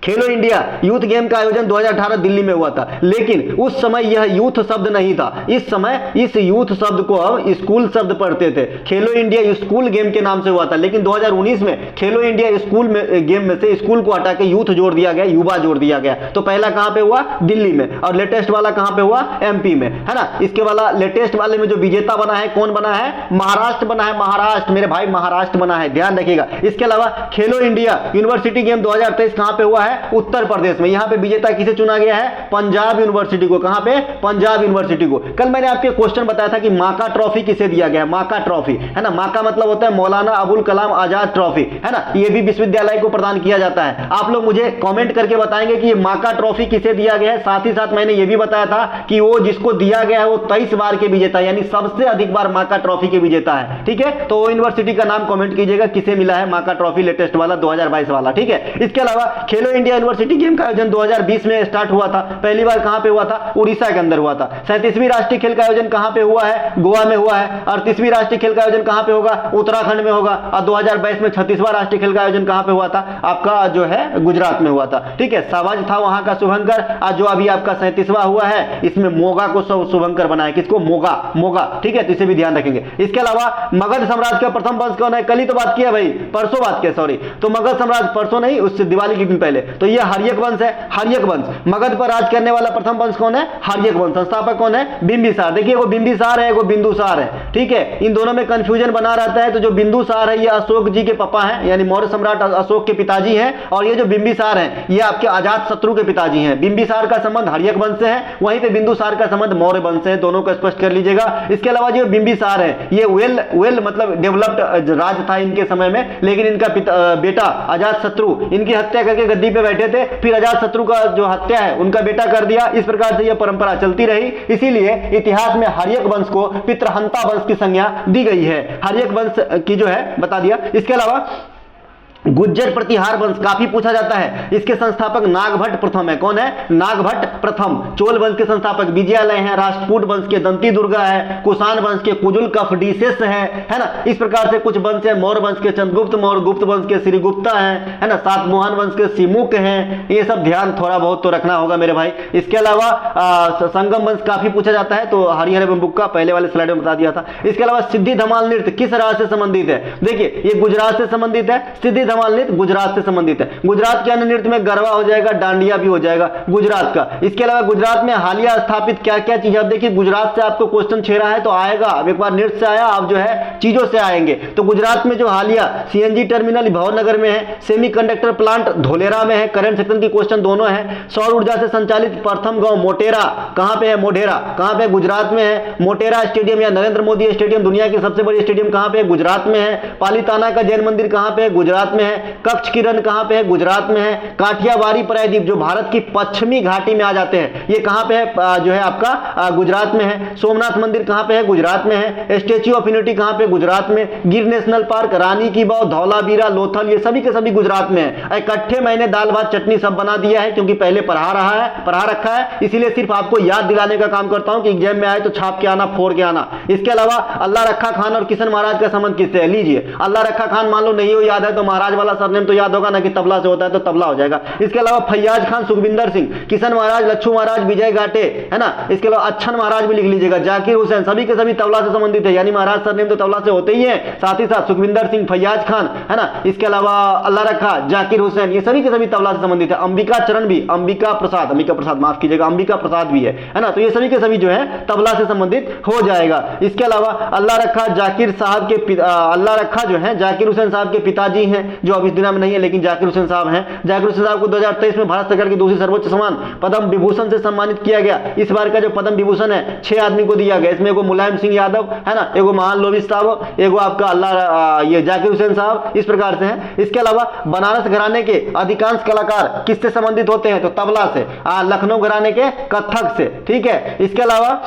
A: खेलो इंडिया यूथ गेम का आयोजन 2018 दिल्ली में हुआ था, लेकिन उस समय यह यूथ शब्द नहीं था। इस समय इस यूथ शब्द को हम स्कूल शब्द पढ़ते थे। खेलो इंडिया स्कूल गेम के नाम से हुआ था, लेकिन 2019 में खेलो इंडिया स्कूल में गेम में से स्कूल को हटा के यूथ जोड़ दिया गया, युवा जोड़ दिया गया। तो पहला कहां पे हुआ, दिल्ली में, और लेटेस्ट वाला कहां पे हुआ, एमपी में, है ना। इसके वाला लेटेस्ट वाले में जो विजेता बना है, कौन बना है, महाराष्ट्र बना है, महाराष्ट्र मेरे भाई, महाराष्ट्र बना है, ध्यान रखिएगा। इसके अलावा खेलो इंडिया यूनिवर्सिटी गेम 2023 कहां पे हुआ है, उत्तर प्रदेश में। यहां पे विजेता किसे चुना गया है, पंजाब यूनिवर्सिटी को। कहां पे, पंजाब यूनिवर्सिटी को। कल मैंने आपके क्वेश्चन बताया था कि माका ट्रॉफी किसे दिया गया है, माका ट्रॉफी, है ना। माका मतलब होता है मौलाना अबुल कलाम आजाद ट्रॉफी, है ना। ये भी विश्वविद्यालय को प्रदान किया जाता है। आप लोग मुझे कमेंट करके बताएंगे कि ये माका ट्रॉफी किसे दिया गया है। साथ ही साथ मैंने ये भी बताया था कि वो जिसको दिया गया है वो 23 बार के विजेता, यानी सबसे अधिक बार माका ट्रॉफी के विजेता है, ठीक है। तो यूनिवर्सिटी का नाम कमेंट कीजिएगा किसे मिला है माका ट्रॉफी लेटेस्ट वाला 2022 वाला, ठीक है। इसके अलावा खेलो इंडिया यूनिवर्सिटी गेम का आयोजन 2020 में स्टार्ट हुआ था। पहली बार कहां पे हुआ था? उड़ीसा के अंदर हुआ था। 37वीं राष्ट्रीय खेल का आयोजन कहां पे हुआ है? गोवा में हुआ है। 38वीं राष्ट्रीय खेल का आयोजन कहां पे होगा? उत्तराखंड में होगा। और 2022 में 36वां राष्ट्रीय खेल का आयोजन कहां पे हुआ था? आपका जो है गुजरात में हुआ था। ठीक है, सावज था वहां का शुभंकर। जो अभी आपका 37वां हुआ है, इसमें मोगा को शुभंकर बनाया। किसको? मोगा। ठीक है, तो इसे भी ध्यान रखेंगे। इसके अलावा मगध साम्राज्य का प्रथम वंश कौन है? कल ही तो बात किया भाई, परसों बात किया, सॉरी। तो मगध साम्राज्य, परसों नहीं, उससे दिवाली के दिन पहले। तो ये हर्यक वंश है, हर्यक वंश। मगध पर राज करने वाला प्रथम वंश कौन है? हर्यक वंश। संस्थापक कौन है? बिंबिसार। देखिए, वो बिंबिसार है, वो बिंदुसार है। ठीक है, इन दोनों में कंफ्यूजन बना रहता है। तो जो बिंदुसार है ये अशोक जी के पापा हैं, यानी मौर्य सम्राट अशोक के पिताजी हैं। और ये जो बिंबिसार हैं ये आपके अजात शत्रु के पिताजी हैं। बिंबिसार का संबंध हर्यक वंश से है, वहीं पे बिंदुसार का संबंध मौर्य वंश से है। दोनों को स्पष्ट कर लीजिएगा। इसके अलावा जो बिंबिसार है ये वेल मतलब डेवलप्ड राज था इनके समय में, लेकिन इनका बेटा अजात शत्रु इनकी हत्या करके गद्दी पे बैठे थे। फिर अजात शत्रु का जो हत्या है उनका बेटा कर दिया। इस प्रकार से यह परंपरा चलती रही। इसीलिए इतिहास में हर्यक वंश को पितृहंता वंश की संज्ञा दी गई है। हर्यक वंश की जो है बता दिया। इसके अलावा गुज्जर प्रतिहार वंश काफी पूछा जाता है। इसके संस्थापक नागभट्ट प्रथम है। कौन है? नागभट्ट प्रथम। चोल वंश के संस्थापक विजयालय हैं। राष्ट्रकूट वंश के दंती दुर्गा है। कुषाण वंश के कुजुल कफडीसेस है ना। इस प्रकार से कुछ वंश है। मौर्य वंश के चंद्रगुप्त मौर्य, गुप्त वंश के श्रीगुप्ता है ना। सातवाहन वंश के सिमुक हैं। ये सब ध्यान थोड़ा बहुत तो रखना होगा मेरे भाई। इसके अलावा संगम वंश काफी पूछा जाता है, तो हरिहर एवं बुक्का पहले वाले स्लाइड में बता दिया था। इसके अलावा सिद्धि धमाल नृत्य किस राज्य से संबंधित है? देखिए, ये गुजरात से संबंधित है। सिद्धि धमाल नृत्य गुजरात से संबंधित है। गुजरात के अन्य नृत्य में गरबा हो जाएगा, डांडिया भी हो जाएगा गुजरात का। इसके अलावा गुजरात में हालिया स्थापित क्या क्या चीज, अब देखिए गुजरात से आपको क्वेश्चन छेड़ रहा है तो आएगा। अब एक बार नृत्य से आया, अब जो है चीजों से आएंगे। तो गुजरात में जो हालिया सीएनजी टर्मिनल भावनगर में है, सेमीकंडक्टर प्लांट धोलेरा में है। करंट सेक्शन की क्वेश्चन दोनों है। सौर ऊर्जा से संचालित प्रथम गांव मोटेरा कहां पे है? मोढेरा कहां पे? गुजरात में है। मोटेरा स्टेडियम या नरेंद्र मोदी स्टेडियम दुनिया की सबसे बड़ी स्टेडियम कहां पे है? गुजरात में है। पालीताना का जैन मंदिर कहां पे है? गुजरात में है। कच्छ किरण कहां पे है? गुजरात में है। काठियावाड़ी प्रायद्वीप जो भारत की पश्चिमी घाटी में आ जाते हैं, ये कहां पे है? जो है आपका गुजरात में है। सोमनाथ मंदिर कहां पे है? गुजरात में है। स्टेच्यू ऑफ यूनिटी कहां पे? गुजरात में। गिर नेशनल पार्क, रानी की वाव, धौलावीरा, लोथल, ये सभी के सभी गुजरात में है। इकट्ठे मैंने दाल भात चटनी सब बना दिया है, क्योंकि पहले पढ़ा रखा है, इसीलिए सिर्फ आपको याद दिलाने का काम करता हूं कि एग्जाम में आए तो छाप के आना, फोड़ के आना। इसके अलावा अल्लाह रखा खान और किशन महाराज का संबंध किससे है? लीजिए, अल्लाह रखा खान मान लो नहीं हो याद है तो महाराज वाला सरनेम तो याद होगा ना, कि तबला से होता है तो तबला हो जाएगा। इसके अलावा फैयाज खान, सुखविंदर सिंह, किशन महाराज, लच्छू महाराज, विजय घाटे, है ना। इसके अलावा अच्छन महाराज भी लिख लीजिएगा, जाकिर हुसैन, सभी के सभी तबला से संबंधित है, यानी महाराज सरनेम तो तबला से होते ही है। साथ ही साथ सुखविंदर सिंह, फैयाज खान, है ना। इसके अलावा अल्लाह रखा, जाकिर हुसैन, ये सभी के सभी तबला से संबंधित है। अंबिका चरण भी, अंबिका प्रसाद माफ कीजिएगा, अंबिका प्रसाद भी है ना। तो ये सभी के सभी जो है तबला से संबंधित हो जाएगा। इसके अलावा अल्लाह रखा जाकिर साहब के अल्लाह रखा जो है जाकिर हुसैन साहब के पिताजी हैं, जो अब इस दुनिया में नहीं है, लेकिन जाकिर हुसैन साहब हैं। जाकिर हुसैन साहब को 2023 में भारत सरकार की दूसरी सर्वोच्च सम्मान पद्म विभूषण से सम्मानित किया गया। इस बार का जो पद्म विभूषण है 6 आदमी को दिया गया। इसमें एगो मुलायम सिंह यादव, है ना, एगो महान लोबिश साहब, एगो आपका ये जाकिर हुसैन साहब, इस प्रकार से हैं। इसके अलावा बनारस घराने के अधिकांश कलाकार किससे संबंधित होते हैं? तो तबला से। लखनऊ घराने के कथक से। ठीक है। इसके अलावा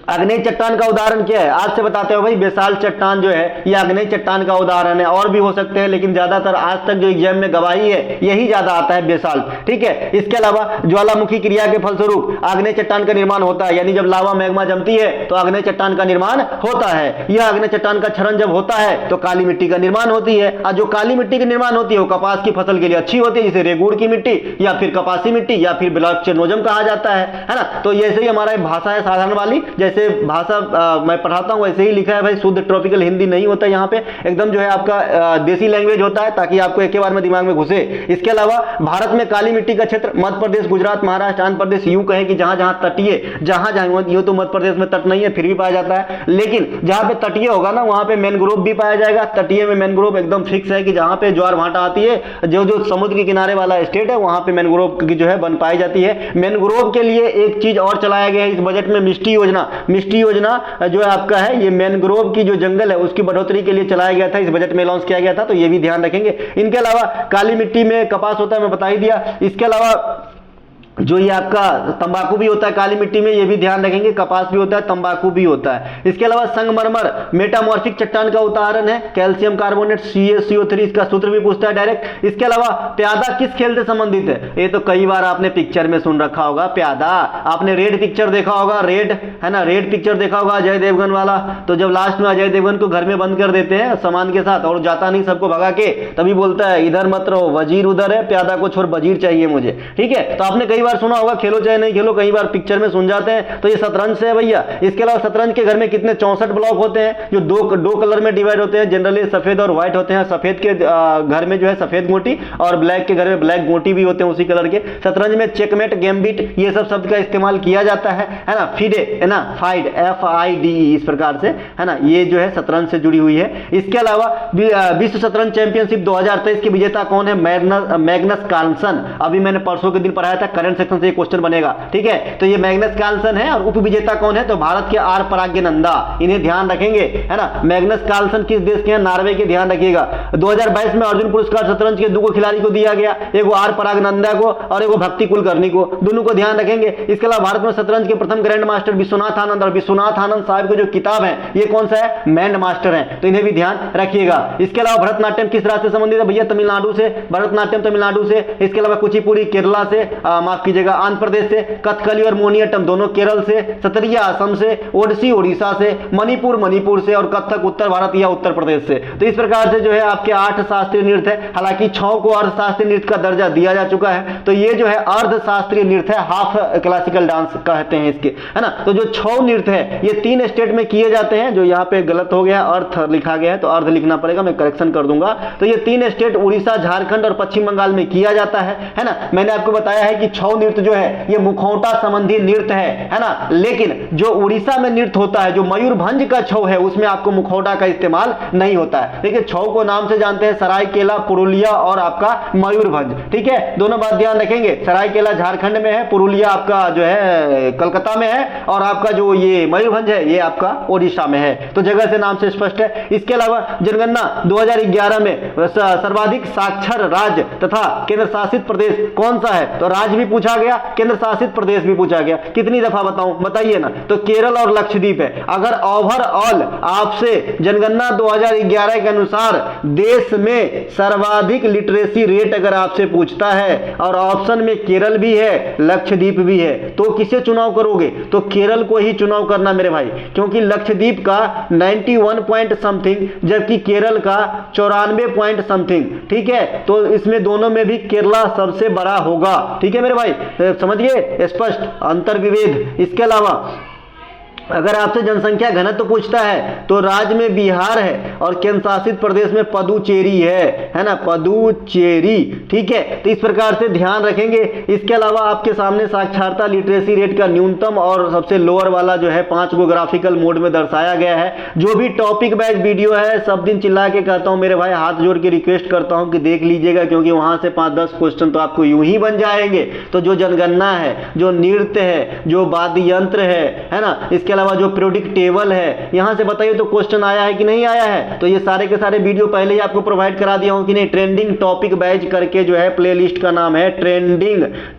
A: अग्नेय चट्टान का उदाहरण क्या है? आज से बताते हो भाई, बेसाल चट्टान जो है ये अग्नेय चट्टान का उदाहरण है। और भी हो सकते हैं, लेकिन ज्यादातर आज तक जो एग्जाम में गवाही है यही ज्यादा आता है, बेसाल। ठीक है। इसके अलावा ज्वालामुखी क्रिया के फलस्वरूप अग्नेय चट्टान का निर्माण होता है, यानी जब लावा मैग्मा जमती है तो अग्नेय चट्टान का निर्माण होता है। यह अग्नेय चट्टान का क्षरण जब होता है तो काली मिट्टी का निर्माण होती है। और जो काली मिट्टी का निर्माण होती है वो कपास की फसल के लिए अच्छी होती है, जिसे रेगुड़ की मिट्टी या फिर कपासी मिट्टी या फिर ब्लॉक चेनोजम कहा जाता है ना। तो ऐसे ही हमारा भाषा है साधारण वाली, जैसे भाषा मैं पढ़ाता हूं वैसे ही लिखा है भाई, शुद्ध ट्रॉपिकल हिंदी नहीं होता यहाँ पे, एकदम जो है आपका देसी लैंग्वेज होता है, ताकि आपको एक ही बार में दिमाग में घुसे। इसके अलावा भारत में काली मिट्टी का क्षेत्र मध्य प्रदेश, गुजरात, महाराष्ट्र, आंध्र प्रदेश, यूं कहें कि जहां जहां तटीय, जहां यूं तो मध्य प्रदेश में तट नहीं है फिर भी पाया जाता है, लेकिन जहां पे तटीय होगा ना वहां पे मैनग्रोव भी पाया जाएगा। तटीय में मैनग्रोव एकदम फिक्स है कि जहां पे ज्वार भाटा आती है, जो जो समुद्र के किनारे वाला स्टेट है वहां पे मैनग्रोव की जो है बन पाई जाती है। मैनग्रोव के लिए एक चीज और चलाया गया है इस बजट में, मिष्टी योजना। मिष्टी योजना जो है आपका है ये मैनग्रोव की जो जंगल है उसकी बढ़ोतरी के लिए चलाया गया था, इस बजट में लॉन्च किया गया था, तो ये भी ध्यान रखेंगे। इनके अलावा काली मिट्टी में कपास होता है, मैं बता ही दिया। इसके अलावा जो ये आपका तंबाकू भी होता है काली मिट्टी में, ये भी ध्यान रखेंगे, कपास भी होता है, तंबाकू भी होता है। इसके अलावा संगमरमर मेटामॉर्फिक चट्टान का उदाहरण है, कैल्शियम कार्बोनेट CaCO3, इसका सूत्र भी पूछता है डायरेक्ट। इसके अलावा प्यादा किस खेल से संबंधित है? ये तो कई बार आपने पिक्चर में सुन रखा होगा, प्यादा। आपने रेड पिक्चर देखा होगा, रेड है ना, रेड पिक्चर देखा होगा अजय देवगन वाला। तो जब लास्ट में अजय देवगन को घर में बंद कर देते हैं सामान के साथ और जाता नहीं सबको भगा के, तभी बोलता है इधर मत रहो, वजीर उधर है, प्यादा को छोड़ वजीर चाहिए मुझे। ठीक है, तो आपने कई बार सुना होगा, खेलो चाहे नहीं खेलो, कई बार पिक्चर में सुन जाते हैं। तो ये शतरंज से है भैया। इसके अलावा शतरंज के घर में कितने 64 ब्लॉक होते हैं, जो दो कलर में डिवाइड होते हैं, जनरली सफेद और व्हाइट होते हैं। सफेद के घर में जो है सफेद गोटी और ब्लैक के घर में ब्लैक गोटी भी होते हैं उसी कलर के। शतरंज में चेकमेट, गैम्बिट, ये सब शब्द का इस्तेमाल किया जाता है ना। फिडे है ना, फाइड, FIDE, इस प्रकार से है ना, ये जो है शतरंज से जुड़ी हुई है। इसके अलावा विश्व शतरंज चैंपियनशिप 2023 के विजेता कौन है? Magnus Carlsen. अभी मैंने परसों के दिन पढ़ाया था, करंट सेक्शन से क्वेश्चन बनेगा। ठीक है, तो ये मैग्नस कार्लसन है। और उपविजेता कौन है? तो भारत के आर पराग्यनंदा, इन्हें ध्यान रखेंगे है ना। मैग्नस कार्लसन किस देश के हैं? नॉर्वे के, ध्यान रखिएगा। 2022 में अर्जुन पुरस्कार शतरंज के 2 खिलाड़ी को दिया गया, एक आर पराग्यनंदा को और एक भक्ति कुलकर्णी को, दोनों को ध्यान रखेंगे। इसके अलावा भारत में शतरंज के प्रथम ग्रैंड मास्टर विश्वनाथ आनंद, और विश्वनाथ आनंद साहब की जो किताब है ये कौन सा है? मैंड मास्टर है, तो इन्हें भी ध्यान रखिएगा। इसके अलावा भरतनाट्यम किस राज्य से संबंधित है भैया? तमिलनाडु से। भरतनाट्यम तमिलनाडु से। इसके अलावा कुचिपुड़ी केरला से, माफ कीजिएगा आंध्र प्रदेश से। कथकली और मोहिनीअट्टम दोनों केरल से। सतरिया असम से। ओडिसी उड़ीसा से। मणिपुर से। और कथक उत्तर भारत या उत्तर प्रदेश से। तो इस प्रकार से जो है आपके 8 शास्त्रीय नृत्य है। हालांकि 6 को अर्ध शास्त्रीय नृत्य का दर्जा दिया जा चुका है, तो ये जो है अर्ध शास्त्रीय नृत्य है, हाफ क्लासिकल डांस कहते हैं इसके, है ना। तो जो 6 नृत्य है ये 3 स्टेट में किए जाते हैं। जो यहाँ पे गलत हो गया, अर्थ लिखा गया है तो अर्ध लिखना पड़ेगा, मैं करेक्शन कर दूंगा। तो ये 3 स्टेट उड़ीसा, झारखंड और पश्चिम बंगाल में किया जाता है ना। मैंने आपको बताया है कि 6 नृत्य जो है ये मुखौटा संबंधी नृत्य है ना। लेकिन जो उड़ीसा में नृत्य होता है, जो मयूरभंज का छौ है, उसमें आपको मुखौटा का इस्तेमाल नहीं होता है। देखिए, छौ को नाम से जानते हैं सरायकेला, पुरुलिया और आपका मयूरभंज। ठीक है, दोनों बात ध्यान रखेंगे। सरायकेला झारखंड में है, पुरुलिया आपका जो है कलकत्ता में है, और आपका जो ये मयूरभंज है ये आपका ओडिशा में है। तो जगह से नाम से स्पष्ट है। इसके अलावा जनगणना 2011 में सर्वाधिक साक्षर राज्य तथा केंद्र शासित प्रदेश कौन सा है? तो राज्य भी पूछा गया, केंद्र शासित प्रदेश भी पूछा गया। कितनी दफा बताऊं, बताइए ना। तो केरल और लक्षद्वीप है। अगर ओवरऑल आपसे जनगणना 2011 के अनुसार देश में सर्वाधिक लिटरेसी रेट अगर आपसे पूछता है और ऑप्शन में केरल भी है, लक्षद्वीप भी है, तो किसे चुनाव करोगे? तो केरल को ही चुनाव करना मेरे भाई, क्योंकि लक्षद्वीप का 91 पॉइंट समथिंग, जबकि केरल का 94 पॉइंट समथिंग। ठीक है, तो इसमें दोनों में भी केरला सबसे बड़ा होगा। ठीक है मेरे भाई, समझिए स्पष्ट अंतर विभेद। इसके अलावा अगर आपसे जनसंख्या घनत्व पूछता है तो राज्य में बिहार है और केंद्र शासित प्रदेश में पदुचेरी है ना, पदुचेरी। ठीक है, तो इस प्रकार से ध्यान रखेंगे। इसके अलावा आपके सामने साक्षरता लिटरेसी रेट का न्यूनतम और सबसे लोअर वाला जो है 5 को ग्राफिकल मोड में दर्शाया गया है। जो भी टॉपिक वाइज वीडियो है सब दिन चिल्ला के कहता हूं मेरे भाई, हाथ जोड़ के रिक्वेस्ट करता हूं कि देख लीजिएगा, क्योंकि वहां से 5-10 क्वेश्चन तो आपको यूं ही बन जाएंगे। तो जो जनगणना है, जो नृत्य है, जो वाद्य यंत्र है ना, इसके अलावा जो पीरियोडिक टेबल है, यहां से बताइए तो क्वेश्चन आया है कि नहीं आया है? तो ये सारे के सारे वीडियो पहले ही आपको प्रोवाइड करा दिया हूं कि नहीं। ट्रेंडिंग टॉपिक बैच करके जो है प्लेलिस्ट का नाम है,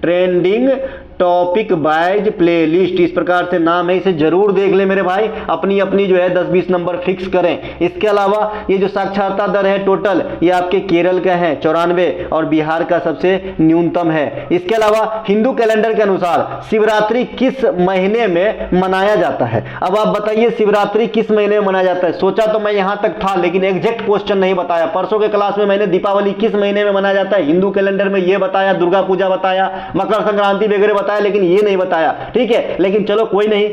A: ट्रेंडिंग टॉपिक वाइज प्लेलिस्ट, इस प्रकार से नाम है। इसे जरूर देख ले मेरे भाई, अपनी अपनी जो है 10-20 नंबर फिक्स करें। इसके अलावा ये जो साक्षरता दर है टोटल, ये आपके केरल का है 94 और बिहार का सबसे न्यूनतम है। इसके अलावा हिंदू कैलेंडर के अनुसार शिवरात्रि किस महीने में मनाया जाता है? अब आप बताइए शिवरात्रि किस महीने में मनाया जाता है? सोचा तो मैं यहां तक था, लेकिन एग्जैक्ट क्वेश्चन नहीं बताया। परसों के क्लास में मैंने दीपावली किस महीने में मनाया जाता है हिंदू कैलेंडर में ये बताया, दुर्गा पूजा बताया, मकर संक्रांति वगैरह बताया, लेकिन ये नहीं बताया। ठीक है, लेकिन चलो कोई नहीं,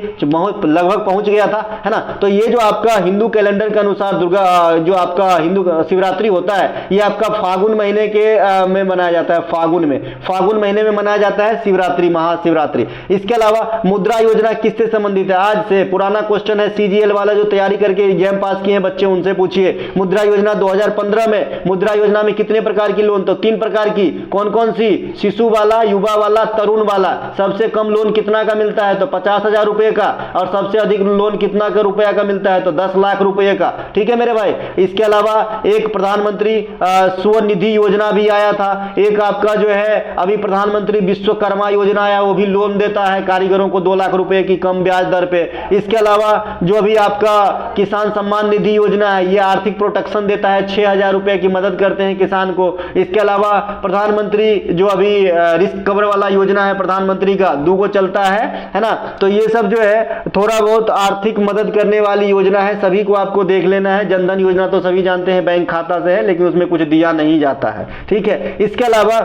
A: लगभग पहुंच गया था, है ना। तो ये जो आपका हिंदू कैलेंडर के अनुसार दुर्गा जो आपका हिंदू शिवरात्रि होता है, ये आपका फागुन महीने के में मनाया जाता है। फागुन महीने में मनाया जाता है शिवरात्रि, महाशिवरात्रि। इसके अलावा मुद्रा योजना किससे संबंधित है? आज से पुराना क्वेश्चन है, CGL वाला जो तैयारी करके एग्जाम पास किए हैं बच्चे, उनसे पूछिए। मुद्रा योजना 2015 में, मुद्रा योजना में कितने प्रकार की लोन? तो 3 प्रकार की। कौन कौन सी? शिशु वाला, युवा वाला, तरुण वाला। सबसे कम लोन कितना का मिलता है तो 50,000 रुपए का, और सबसे अधिक लोन कितना का रुपया का मिलता है तो 10 लाख रुपए का। ठीक है मेरे भाई। इसके अलावा एक प्रधानमंत्री स्वनिधि योजना भी आया था, एक आपका जो है अभी प्रधानमंत्री विश्वकर्मा योजना आया, वो भी लोन देता है कारीगरों को 2 लाख रुपए की कम ब्याज दर पे। इसके अलावा जो अभी आपका किसान सम्मान निधि योजना है, ये आर्थिक प्रोटेक्शन देता है, 6,000 रुपए की मदद करते हैं किसान को। इसके अलावा प्रधानमंत्री जो अभी रिस्क कवर वाला योजना है प्रधानमंत्री का, 2 को चलता है ना। तो ये सब जो है थोड़ा बहुत आर्थिक मदद करने वाली योजना है, सभी को आपको देख लेना है। जनधन योजना तो सभी जानते हैं बैंक खाता से है, लेकिन उसमें कुछ दिया नहीं जाता है। ठीक है। इसके अलावा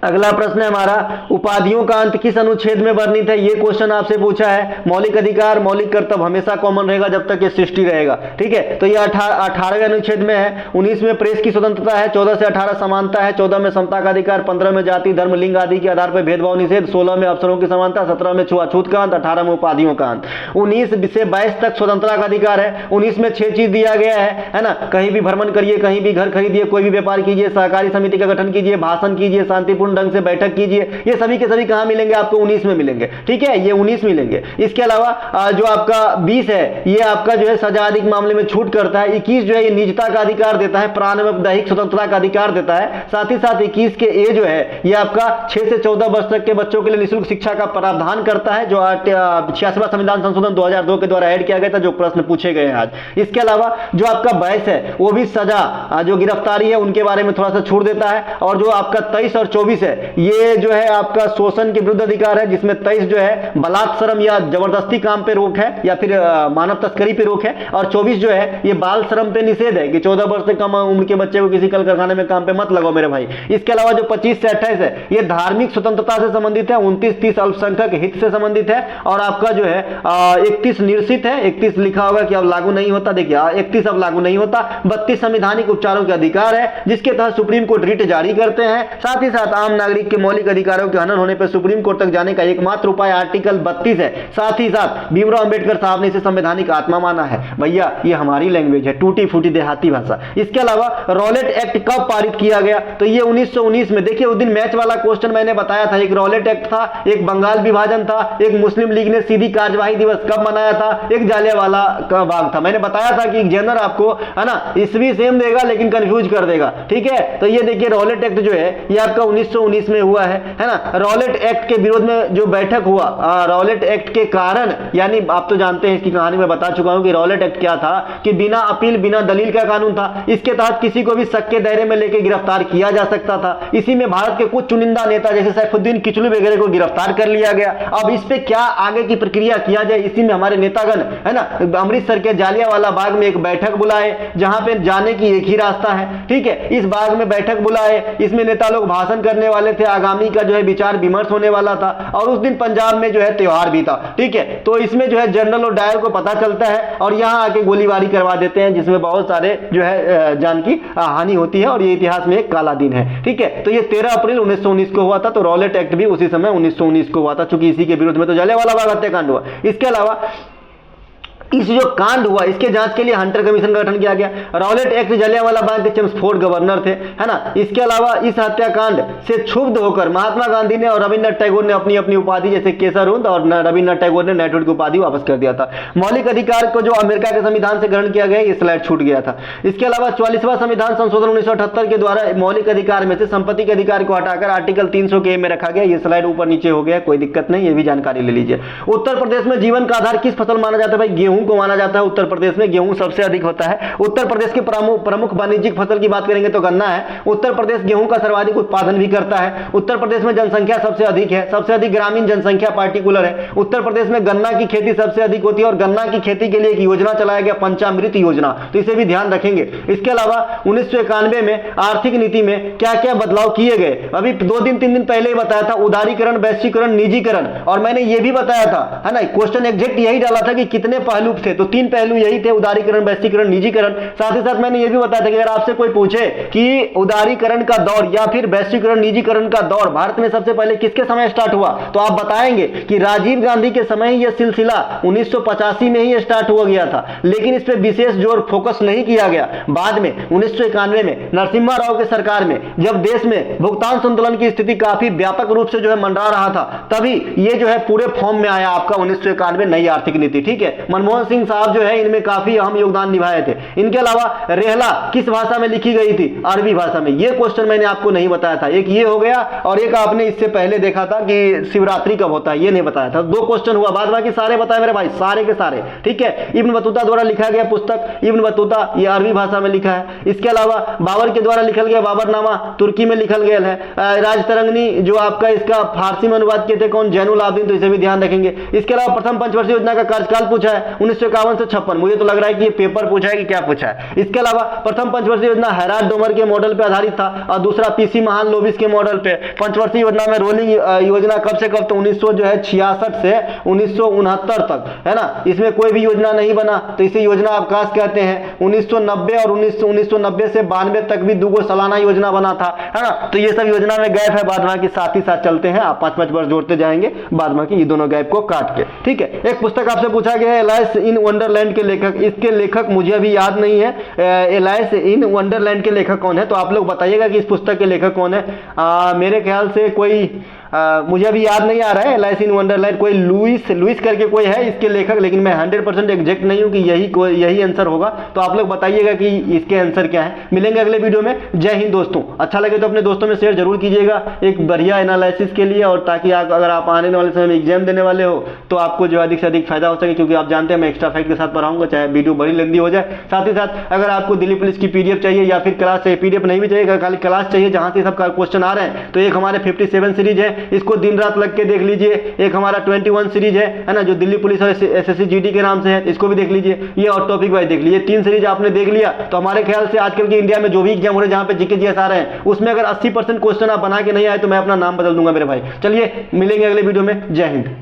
A: अगला प्रश्न है हमारा, उपाधियों का अंत किस अनुच्छेद में वर्णित है? ये क्वेश्चन आपसे पूछा है। मौलिक अधिकार मौलिक कर्तव्य हमेशा कॉमन रहेगा जब तक ये सृष्टि रहेगा। ठीक है। तो ये 18वें अनुच्छेद में है। 19 में प्रेस की स्वतंत्रता है, 14 से 18 समानता है, 14 में समता का अधिकार, 15 में जाति धर्म लिंग आदि के आधार पर भेदभाव निषेध, 16 में अवसरों की समानता, 17 में छुआछूत का अंत, 18 में उपाधियों का अंत। 19 से 22 तक स्वतंत्रता का अधिकार है। 19 में 6 चीज दिया गया है ना। कहीं भी भ्रमण करिए, कहीं भी घर खरीदिए, कोई भी व्यापार कीजिए, सहकारी समिति का गठन कीजिए, भाषण कीजिए, शांतिपूर्ण ढंग से बैठक कीजिए। ये सभी के सभी कहां मिलेंगे आपको? 19 में मिलेंगे। ठीक है, ये 19 मिलेंगे। इसके अलावा जो आपका 20 है, ये आपका जो है सजा आदि मामले में छूट करता है। 21 जो है ये निजता का अधिकार देता है, प्राण एवं दैहिक स्वतंत्रता का अधिकार देता है। साथ ही साथ 21 के ए जो है ये आपका 6 से 14 वर्ष तक के बच्चों के लिए निःशुल्क शिक्षा का प्रावधान करता है, जो 86वां संविधान संशोधन 2002 के द्वारा ऐड किया गया था, जो प्रश्न पूछे गए हैं आज। इसके अलावा जो आपका 22 है वो भी सजा जो गिरफ्तारी है उनके बारे में थोड़ा सा छूट देता है। और जो आपका 23 और 24 है ये जो है आपका शोषण के विरुद्ध अधिकार है, जिसमें 23 जो है बलात्सरम या जबरदस्ती काम पे रोक है, या फिर मानव तस्करी पे रोक है। और 24 जो है ये बाल श्रम पे निषेध है कि 14 वर्ष से कम उम्र के बच्चे को किसी कल कारखाने में काम पे मत लगाओ मेरे भाई। इसके अलावा जो 25 से 28 है ये धार्मिक स्वतंत्रता से संबंधित है, 29-30 अल्पसंख्यक हित से संबंधित है, और आपका जो है 31 निरसित है। 31 लिखा होगा कि अब लागू नहीं होता, देखिए 31 अब लागू नहीं होता। 32 संवैधानिक उपचारों के अधिकार है, जिसके तहत सुप्रीम कोर्ट रिट जारी करते हैं। साथ ही साथ आम नागरिक के मौलिक अधिकारों के हनन होने पर सुप्रीम कोर्ट तक जाने का एकमात्र उपाय आर्टिकल 32 है। साथ ही साथ भीमराव अंबेडकर साहब ने इसे संवैधानिक आत्मा माना है। भैया ये हमारी लैंग्वेज है, टूटी फूटी देहाती भाषा। इसके अलावा रॉलेट एक्ट कब पारित किया गया? तो ये 1919 में। देखिए उस दिन मैच वाला क्वेश्चन मैंने बताया था, एक रॉलेट एक्ट था, एक बंगाल विभाजन था, एक मुस्लिम लीग ने सीधी कार्यवाही दिवस कब मनाया था, एक जालियांवाला का बाग था। मैंने बताया था कि जनरल आपको है ना ईस्वी सेम देगा लेकिन कंफ्यूज कर देगा। ठीक है। तो ये देखिए रॉलेट एक्ट जो है ये आपका 1919 में हुआ है ना। रॉलेट एक्ट के विरोध में जो बैठक हुआ, रॉलेट एक्ट के कारण, यानी आप तो जानते हैं इसकी कहानी मैं बता चुका हूं कि रॉलेट एक्ट क्या था कि बिना अपील बिना दलील का कानून था। इसके तहत किसी को भी शक के दायरे में लेकर गिरफ्तार किया जा सकता था। इसी में भारत के कुछ चुनिंदा नेता जैसे सैफुद्दीन किचलू वगैरह को गिरफ्तार कर लिया गया। अब इस पे क्या आगे की प्रक्रिया किया जाए, इसी में हमारे नेतागण है ना अमृतसर के जालियांवाला बाग में एक बैठक बुलाए, जहां पे जाने की एक ही रास्ता है। ठीक है। इस बाग में बैठक बुलाए, इसमें नेता लोग भाषण करने वाले थे, आगामी का जो है विचार विमर्श होने वाला था, और उस दिन पंजाब में जो है त्योहार भी था। ठीक है। तो इसमें जो है जनरल और डायर को पता चलता है और यहां आके गोलीबारी करवा देते हैं, जिसमें बहुत सारे जो है जान की हानि होती है, और ये इतिहास में एक काला दिन है। ठीक है। तो ये 13 अप्रैल 1919 को हुआ था। तो रॉलेट एक्ट भी उसी समय 1919 को हुआ था, चूंकि इसी के विरोध में तो जालियांवाला बाग हत्याकांड हुआ। इसके अलावा इस जो कांड हुआ इसके जांच के लिए हंटर कमीशन का गठन किया गया। रॉलेट एक्ट जालियांवाला बाग के चेम्सफोर्ड गवर्नर थे, है ना। इसके अलावा इस हत्याकांड से क्षुब्ध होकर महात्मा गांधी ने और रविन्द्रनाथ टैगोर ने अपनी अपनी उपाधि जैसे केसरहिंद और रविन्द्रनाथ टैगोर ने नेटहुड की उपाधि वापस कर दिया था। मौलिक अधिकार को जो अमेरिका के संविधान से ग्रहण किया गया ये स्लाइड छूट गया था। इसके अलावा 44वां संविधान संशोधन 1978 के द्वारा मौलिक अधिकार में से संपत्ति के अधिकार को हटाकर आर्टिकल 300 के में रखा गया। ये स्लाइड ऊपर नीचे हो गया, कोई दिक्कत नहीं, ये भी जानकारी ले लीजिए। उत्तर प्रदेश में जीवन का आधार किस फसल माना जाता है? भाई गेहूं को माना जाता है। उत्तर प्रदेश में गेहूं सबसे अधिक होता है। उत्तर प्रदेश के प्रमुख वाणिज्यिक फसल की बात करेंगे तो गन्ना है। उत्तर प्रदेश गेहूं का सर्वाधिक उत्पादन भी करता है। उत्तर प्रदेश में जनसंख्या सबसे अधिक है, सबसे अधिक ग्रामीण जनसंख्या पार्टिकुलर है। उत्तर प्रदेश में गन्ना की खेती सबसे अधिक होती है, और गन्ना की खेती के लिए एक योजना चलाया गया पंचामृत योजना, तो इसे भी ध्यान रखेंगे। इसके अलावा 1991 में आर्थिक नीति में क्या क्या बदलाव किए गए, अभी 2-3 दिन पहले ही बताया था, उदारीकरण, वैश्वीकरण, निजीकरण, और मैंने ये भी बताया था, है ना, क्वेश्चन एग्जैक्ट यही डाला था कि कितने पहलू पहलू थे, तो 3 पहलू यही थे, उदारीकरण, वैश्वीकरण, निजीकरण। साथ ही साथ मैंने ये भी बताया था कि अगर आपसे कोई पूछे कि उदारीकरण का दौर या फिर वैश्वीकरण, निजीकरण का दौर भारत में सबसे पहले किसके समय स्टार्ट हुआ, तो आप बताएंगे कि राजीव गांधी के समय ही यह सिलसिला 1985 में ही स्टार्ट हो गया था, लेकिन इस पर विशेष जोर फोकस नहीं किया गया। बाद में 1991 में नरसिम्हा राव के सरकार में जब देश में भुगतान संतुलन की स्थिति काफी व्यापक रूप से जो है मंडरा रहा था, तभी ये जो है पूरे फॉर्म में आया आपका 1991 नई आर्थिक नीति। ठीक है, मनमोहन सिंह साहब जो है इनमें काफी अहम योगदान निभाए थे। इनके अलावा रेहला किस भाषा में लिखी गई थी, अरबी भाषा में। ये क्वेश्चन मैंने आपको नहीं बताया था, एक ये हो गया और एक आपने इससे पहले देखा था कि शिवरात्रि कब होता है, ये नहीं बताया था। 2 क्वेश्चन हुआ, बाद बाकी सारे बताए मेरे भाई, सारे के सारे। ठीक है, इब्न बतूता द्वारा लिखा गया पुस्तक इब्न बतूता, ये अरबी भाषा में लिखा है। इसके अलावा बाबर के द्वारा लिखल गया बाबरनामा तुर्की में लिखल गया है। राजतरंगिणी जो आपका इसका फारसी में अनुवाद किए थे कौन, जैनुल आबदीन, तो इसे भी ध्यान रखेंगे। इसके अलावा प्रथम पंचवर्षीय योजना का कार्यकाल पूछा है 1951 से 56। मुझे तो लग रहा है कि ये पेपर पूछा है कि क्या पूछा है। इसके अलावा प्रथम पंचवर्षीय योजना हैराल्ड डोमर के मॉडल पर आधारित था और दूसरा पीसी महान लोबिस के मॉडल पे। पंचवर्षीय योजना में रोलिंग योजना कब से कब, तो 1966 से 1969 तक, है ना। इसमें कोई भी योजना नहीं बना तो इसे योजना अवकाश कहते हैं। 1990 और 1990 से 92 तक भी 2 सालाना योजना बना था, है ना। तो ये सब योजना में गैप है, बाद बाकी साथ ही साथ चलते हैं, आप 5-5 वर्ष जोड़ते जाएंगे बाद बाकी ये दोनों गैप को काट के। ठीक है, एक पुस्तक आपसे पूछा गया है एलाइस इन वंडरलैंड के लेखक, इसके लेखक मुझे अभी याद नहीं है, एलाइस इन वंडरलैंड के लेखक कौन है, तो आप लोग बताइएगा कि इस पुस्तक के लेखक कौन है। मेरे ख्याल से कोई मुझे अभी याद नहीं आ रहा है, एलाइस इन वंडरलैंड कोई लुइस करके कोई है इसके लेखक, लेकिन मैं 100% एग्जैक्ट नहीं हूं कि यही आंसर होगा, तो आप लोग बताइएगा कि इसके आंसर क्या है। मिलेंगे अगले वीडियो में। जय हिंद दोस्तों, अच्छा लगे तो अपने दोस्तों में शेयर जरूर कीजिएगा एक बढ़िया एनालिसिस के लिए, और ताकि अगर आप आने वाले समय में एग्जाम देने वाले हो तो आपको जो अधिक से अधिक फायदा हो सके, क्योंकि आप जानते हैं मैं एक्स्ट्रा फैक्ट के साथ पढ़ाऊंगा, चाहे वीडियो बड़ी लेंदी हो जाए। साथ ही साथ अगर आपको दिल्ली पुलिस की पीडीएफ चाहिए या फिर क्लास चाहिए, पीडीएफ नहीं भी चाहिए, खाली क्लास चाहिए जहां से सब क्वेश्चन आ रहे हैं, तो एक हमारे 57 सीरीज है, इसको दिन रात लग के देख लीजिए। एक हमारा 21 सीरीज है ना, जो दिल्ली पुलिस और एसएससी जीडी के नाम से है, इसको भी देख लीजिए। ये और टॉपिक वाइज देख लीजिए। 3 सीरीज आपने देख लिया तो हमारे ख्याल से आजकल के इंडिया में जो भी एग्जाम हो रहे हैं जहां पे जीके जीएस आ रहे हैं, उसमें अगर 80% क्वेश्चन आप बना के नहीं आए तो मैं अपना नाम बदल दूंगा मेरे भाई। चलिए मिलेंगे अगले वीडियो में। जय हिंद।